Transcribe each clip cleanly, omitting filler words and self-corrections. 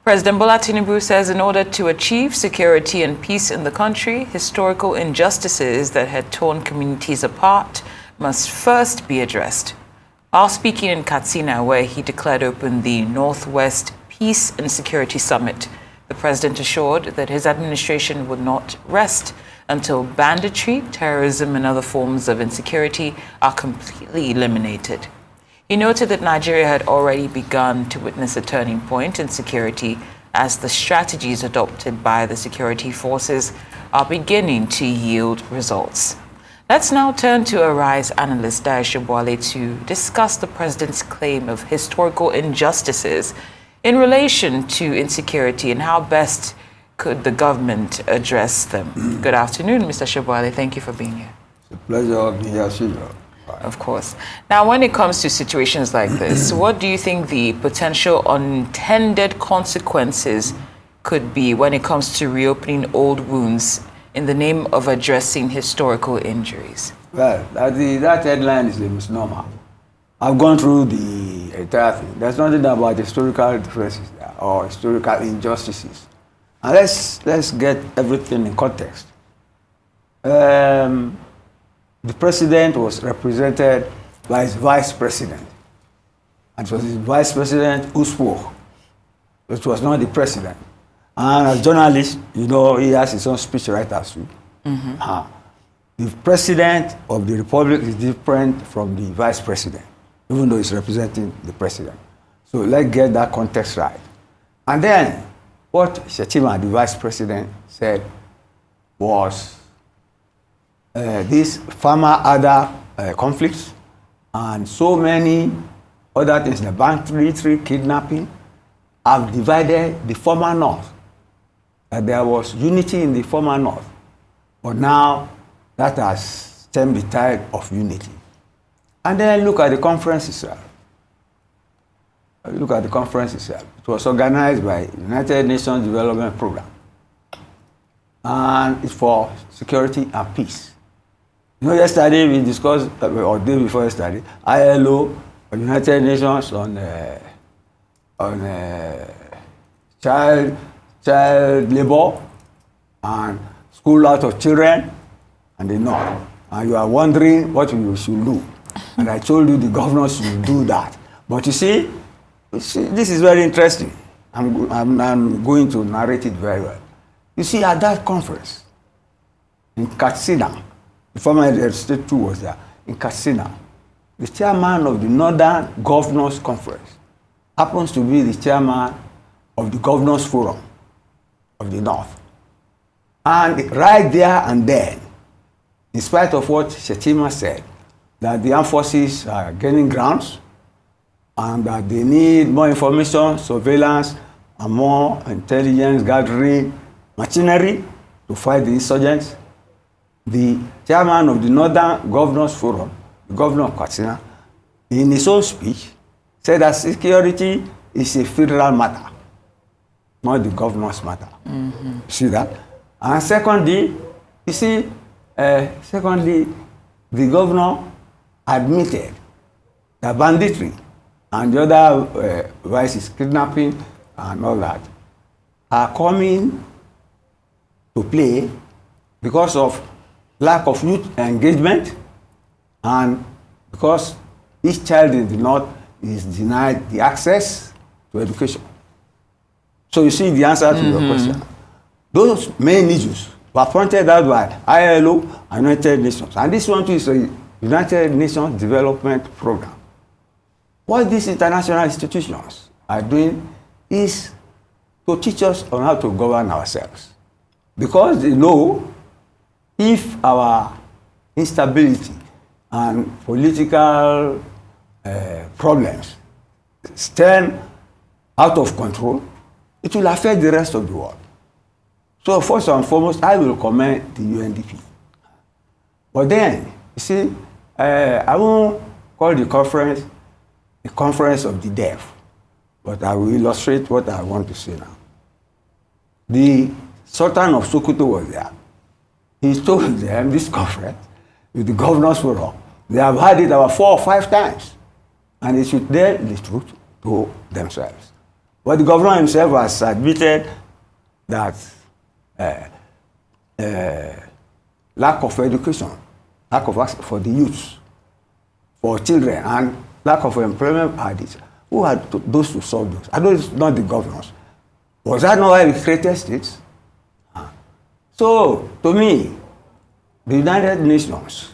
President Bola Tinubu says in order to achieve security and peace in the country, historical injustices that had torn communities apart must first be addressed. While speaking in Katsina, where he declared open the Northwest Peace and Security Summit, the president assured that his administration would not rest until banditry, terrorism, and other forms of insecurity are completely eliminated. He noted that Nigeria had already begun to witness a turning point in security as the strategies adopted by the security forces are beginning to yield results. Let's now turn to Arise analyst Dayo Sobowale to discuss the president's claim of historical injustices in relation to insecurity and how best could the government address them. Good afternoon, Mr. Sobowale. Thank you for being here. It's a pleasure being here. Of course. Now, when it comes to situations like this, what do you think the potential unintended consequences could be when it comes to reopening old wounds in the name of addressing historical injuries? Well, that headline is a misnomer. I've gone through the entire thing. There's nothing about historical differences or historical injustices. And let's get everything in context. The president was represented by his vice president. And it was his vice president who spoke. It was not the president. And as journalists, you know, he has his own speech writers too. The president of the republic is different from the vice president, even though he's representing the president. So let's get that context right. And then what Shetima, the vice president, said was these former other conflicts and so many other things, the banditry, kidnapping, have divided the former North. There was unity in the former North, but now that has turned the tide of unity. And then look at the conference itself. Look at the conference itself. It was organized by United Nations Development Program, and it's for security and peace. You know, yesterday we discussed, or day before yesterday, ILO, United Nations on child labor and school out of children, and they know. And you are wondering what we should do. And I told you the governors should do that. But you see, this is very interesting. I'm going to narrate it very well. You see, at that conference in Katsina, the former state too was there, in Katsina, the chairman of the Northern Governors Conference happens to be the chairman of the Governors Forum of the North. And right there and then, in spite of what Shetima said, that the armed forces are gaining grounds and that they need more information, surveillance, and more intelligence gathering machinery to fight the insurgents, the chairman of the Northern Governors Forum, the governor of Katsina, in his own speech, said that security is a federal matter, not the governor's matter. See that? And secondly, you see, the governor admitted that banditry and the other vices, kidnapping and all that, are coming to play because of lack of youth engagement and because each child in the North is denied the access to education. So you see the answer to your question. Those main issues were pointed out by ILO and United Nations. And this one too is a United Nations Development Program. What these international institutions are doing is to teach us on how to govern ourselves. Because they know if our instability and political problems stand out of control, it will affect the rest of the world. So first and foremost, I will commend the UNDP. But then, you see, I won't call the conference of the deaf, but I will illustrate what I want to say now. The Sultan of Sokoto was there. He told them, this conference, with the governors forum, they have had it about 4 or 5 times, and they should tell the truth to themselves. But the governor himself has admitted that lack of education, lack of access for the youth, for children, and lack of employment added. Who had those to solve those? I know it's not the governors. Was that not why we created states? So, to me, the United Nations,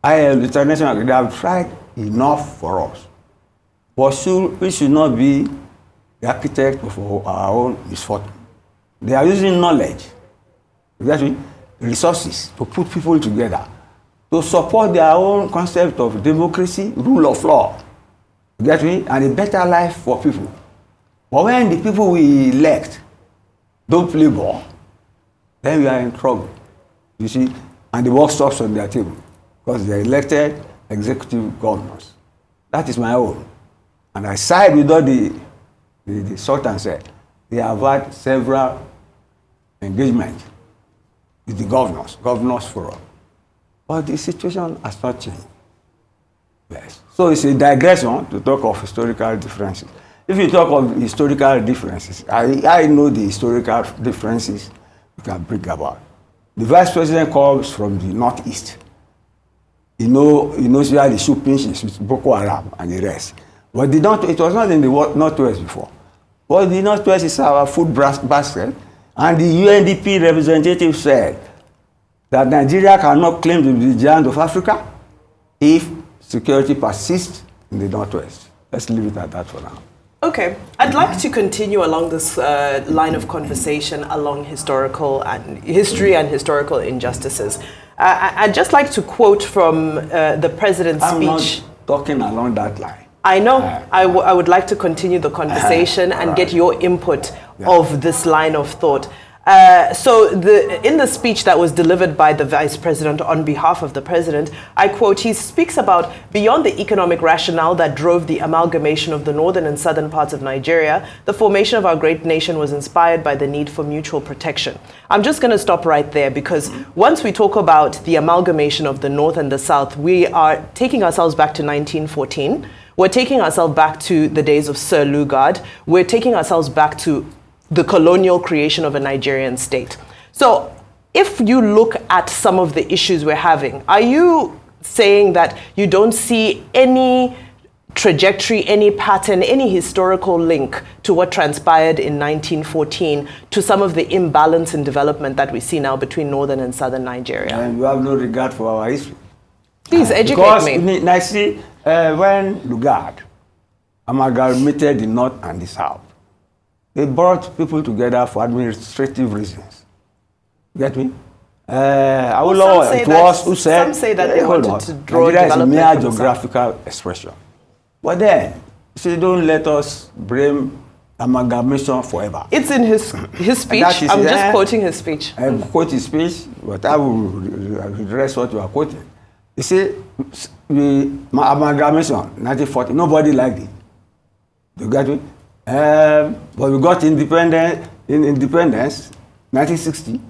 the international, they have tried enough for us. But we should not be the architect of our own misfortune. They are using knowledge, resources to put people together, to support their own concept of democracy, rule of law, and a better life for people. But when the people we elect don't play ball, then we are in trouble, you see, and the work stops on their table because they are elected executive governors. That is my own. And I side with all the Sultan said. They have had several engagements with the governors forum. But the situation has not changed. Yes. So it's a digression to talk of historical differences. If you talk of historical differences, I know the historical differences we can bring about. The vice president comes from the northeast. He knows where the shoe pinches with Boko Haram and the rest. But it was not in the northwest before. But the northwest is our food basket. And the UNDP representative said that Nigeria cannot claim to be the giant of Africa if security persists in the northwest. Let's leave it at that for now. Okay, I'd like to continue along this line of conversation along history and historical injustices. I'd just like to quote from the president's speech. I'm not talking along that line. I know. I would like to continue the conversation and get your input of this line of thought. So in the speech that was delivered by the vice president on behalf of the president, I quote, he speaks about beyond the economic rationale that drove the amalgamation of the northern and southern parts of Nigeria, the formation of our great nation was inspired by the need for mutual protection. I'm just going to stop right there because once we talk about the amalgamation of the north and the south, we are taking ourselves back to 1914. We're taking ourselves back to the days of Sir Lugard. We're taking ourselves back to the colonial creation of a Nigerian state. So if you look at some of the issues we're having, are you saying that you don't see any trajectory, any pattern, any historical link to what transpired in 1914 to some of the imbalance in development that we see now between northern and southern Nigeria? And you have no regard for our history. Please educate me. Because, I see, when Lugard amalgamated the north and the south, they brought people together for administrative reasons. Get me? Some say that they wanted to draw Nigeria is a mere development geographical expression. But then, see, don't let us blame amalgamation forever. It's in his speech. I'm just quoting his speech. I quote his speech, but I will address what you are quoting. You see, the amalgamation, 1940, nobody liked it. You get me? But we got independence, 1960.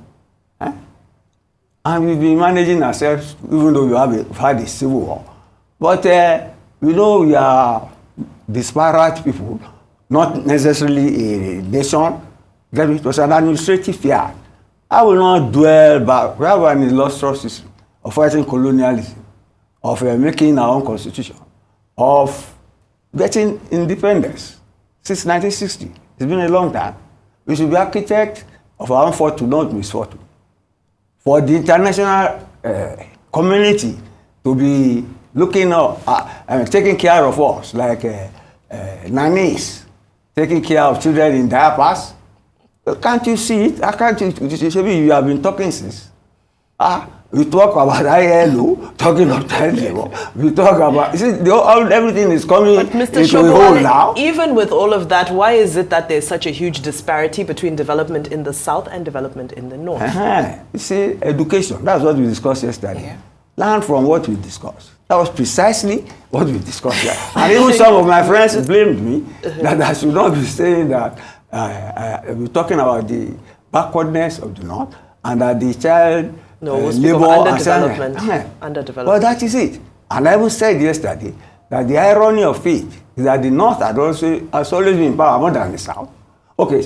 And we've been managing ourselves, even though we've had a civil war. But we know we are disparate people, not necessarily a nation. It was an administrative fiat. I will not dwell back. We have an illustrious history of fighting colonialism, of making our own constitution, of getting independence since 1960. It's been a long time. We should be architect of our own fortune, not misfortune. For the international community to be looking up, taking care of us, like nannies, taking care of children in diapers. Can't you see it? Can't you have been talking since. We talk about ILO, talking of child labor. We talk about, you see, everything is coming into a whole now. Even with all of that, why is it that there's such a huge disparity between development in the south and development in the north? You see, education, that's what we discussed yesterday. Yeah. Learn from what we discussed. That was precisely what we discussed here. And even some of my friends blamed me that I should not be saying that we're talking about the backwardness of the north and that the child labor underdevelopment. Well, that is it. And I even said yesterday that the irony of it is that the North has always been in power more than the South. Okay,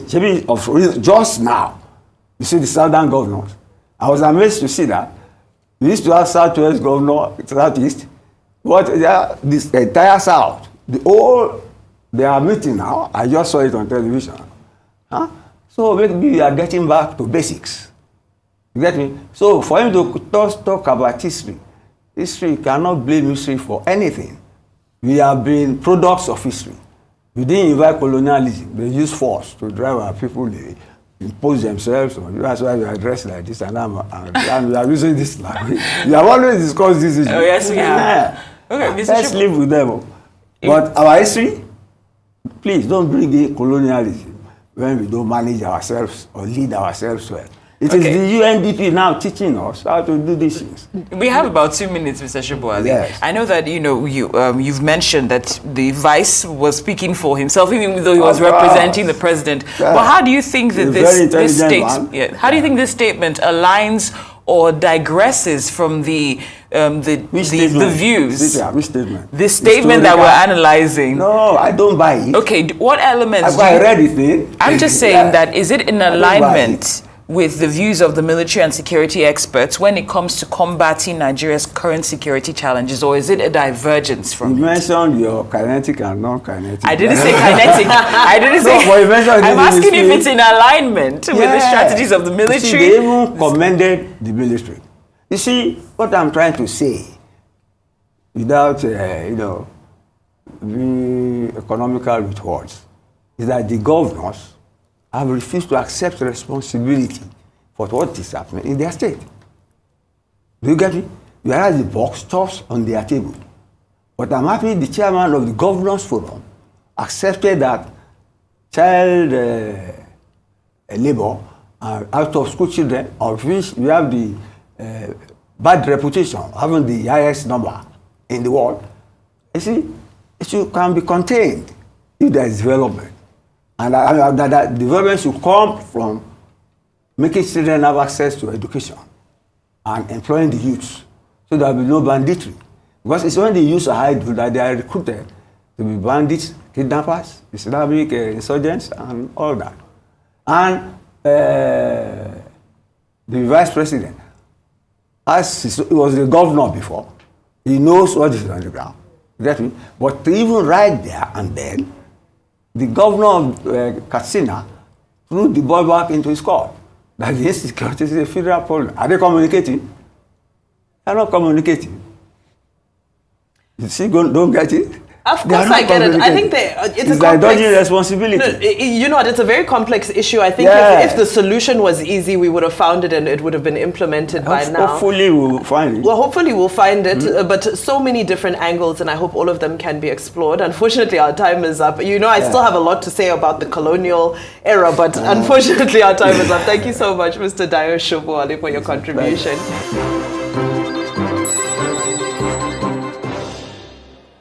just now, you see the Southern governors. I was amazed to see that. We used to have Southwest governor, Southeast, but this entire South, they are meeting now. I just saw it on television. Huh? So maybe we are getting back to basics. You get me? So for him to talk about history cannot blame history for anything. We have been products of history. We didn't invite colonialism. They used force to drive our people. They impose themselves. That's why we are dressed like this, and we are using this language. We have always discussed this issue. Oh, yes, we have. Yeah. Okay, Mr. Let's live with them. But our history, please don't bring in colonialism when we don't manage ourselves or lead ourselves well. It is the UNDP now teaching us how to do these things. We have about 2 minutes, Mr. Sobowale. Yes. I know that you've mentioned that the vice was speaking for himself, even though he was representing the president. Yeah. But how do you think that how do you think this statement aligns or digresses from the views? Which statement? This statement that we're analyzing. No, I don't buy it. Okay, what elements? I read it. I'm just saying that is it in alignment with the views of the military and security experts when it comes to combating Nigeria's current security challenges, or is it a divergence from it? You mentioned your kinetic and non-kinetic. I didn't say kinetic. I didn't say. I'm asking if it's in alignment with the strategies of the military. You see, they even commended the military. You see, what I'm trying to say, without being economical with words, is that the governors have refused to accept responsibility for what is happening in their state. Do you get me? Whereas the box stops on their table. But I'm happy the chairman of the Governors Forum accepted that child labor out of school children, of which we have the bad reputation, having the highest number in the world. You see, it can be contained if there is development. And that development should come from making children have access to education and employing the youth, so there will be no banditry. Because it's when the youth are idle that they are recruited to be bandits, kidnappers, Islamic insurgents, and all that. And the vice president, as he was the governor before, he knows what is on the ground. Get me? But even right there and then, the governor of Katsina threw the ball back into his court. That the insecurity is a federal problem. Are they communicating? They're not communicating. You see, don't get it? Of course I get it. I think it's like dodging responsibility. You know what, it's a very complex issue. I think if the solution was easy, we would have found it and it would have been implemented by now. Hopefully we'll find it. Well, hopefully we'll find it, but so many different angles, and I hope all of them can be explored. Unfortunately, our time is up. You know, I still have a lot to say about the colonial era, but unfortunately our time is up. Thank you so much, Mr. Dayo Sobowale, for your contribution.